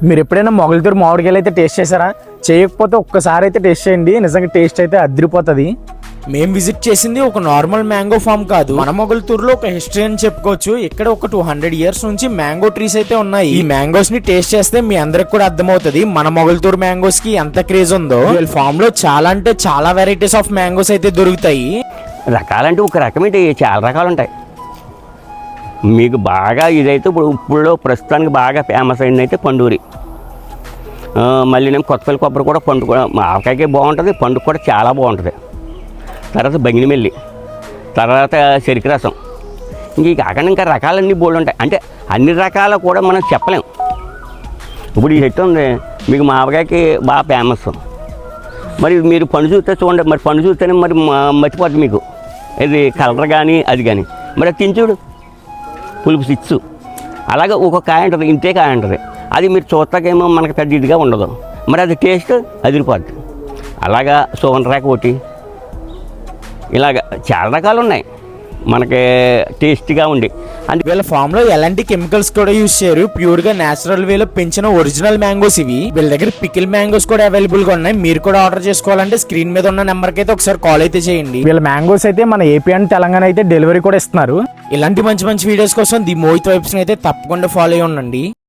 మీరు ఎప్పుడైనా మొగల్తూరు మామిడికాయలు అయితే టేస్ట్ చేశారా? చేయకపోతే ఒక్కసారి అయితే టేస్ట్ చేయండి, నిజంగా టేస్ట్ అయితే అదిరిపోతుంది. మేము విజిట్ చేసింది ఒక నార్మల్ మ్యాంగో ఫామ్ కాదు, మన మొగల్తూరులో ఒక హిస్టరీ అని చెప్పుకోవచ్చు. ఇక్కడ ఒక 200 years నుంచి మ్యాంగో ట్రీస్ అయితే ఉన్నాయి. ఈ మ్యాంగోస్ ని టేస్ట్ చేస్తే మీ అందరికి కూడా అర్థమవుతుంది మన మొగల్తూరు మ్యాంగోస్ కి ఎంత క్రేజ్ ఉందో. వీళ్ళ ఫామ్ లో చాలా అంటే చాలా వెరైటీస్ ఆఫ్ మ్యాంగోస్ అయితే దొరుకుతాయి. రకాలంటే ఒక రకమేంటి, చాలా రకాలు ఉంటాయి. మీకు బాగా ఇదైతే ఇప్పుడు ప్రస్తుతానికి బాగా ఫేమస్ అయింది అయితే పండూరి. మళ్ళీ నేను కొత్తపల్లి కొబ్బరి కూడా పండు కూడా ఆవకాయకే బాగుంటుంది, పండు కూడా చాలా బాగుంటుంది. తర్వాత బంగినమెల్లి, తర్వాత చెరుకు రసం, ఇంక కాకుండా ఇంకా రకాలన్నీ బోల్డ్ ఉంటాయి. అంటే అన్ని రకాలు కూడా మనం చెప్పలేం. ఇప్పుడు ఈ చెట్టు ఉంది మీకు మావకాయకి బాగా ఫేమస్. మరి మీరు పండు చూస్తే చూడండి, మరి పండు చూస్తేనే మరి మర్చిపోద్ది మీకు ఇది కలర్ కానీ అది కానీ. మరి అది తించుడు పులుపు సిచ్చు అలాగే ఒక్కొక్క కాయ ఉంటుంది, ఇంతే కాయ ఉంటుంది. అది మీరు చూస్తాకేమో మనకు పెద్ద ఇదిగా ఉండదు, మరి అది టేస్ట్ అదిరిపోద్ది. అలాగా సోనరాక ఒకటి, ఇలాగ చాలా రకాలు ఉన్నాయి మనకి టేస్టీగా ఉండి. అంటే వీళ్ళ ఫామ్ లో ఎలాంటి కెమికల్స్ కూడా యూజ్ చేయరు, ప్యూర్ గా నేచురల్ వేలో పెంచిన ఒరిజినల్ మ్యాంగోస్ ఇవి. వీళ్ళ దగ్గర పికిల్ మ్యాంగోస్ కూడా అవైలబుల్ గా ఉన్నాయి. మీరు కూడా ఆర్డర్ చేసుకోవాలంటే స్క్రీన్ మీద ఉన్న నెంబర్ కి అయితే ఒకసారి కాల్ అయితే చేయండి. వీళ్ళ మ్యాంగోస్ అయితే మన ఏపీ అండ్ తెలంగాణ అయితే డెలివరీ కూడా ఇస్తున్నారు. ఇలాంటి మంచి మంచి వీడియోస్ కోసం ది మోహిత్ వైబ్స్ అయితే తప్పకుండా ఫాలో అయ్యి ఉండండి.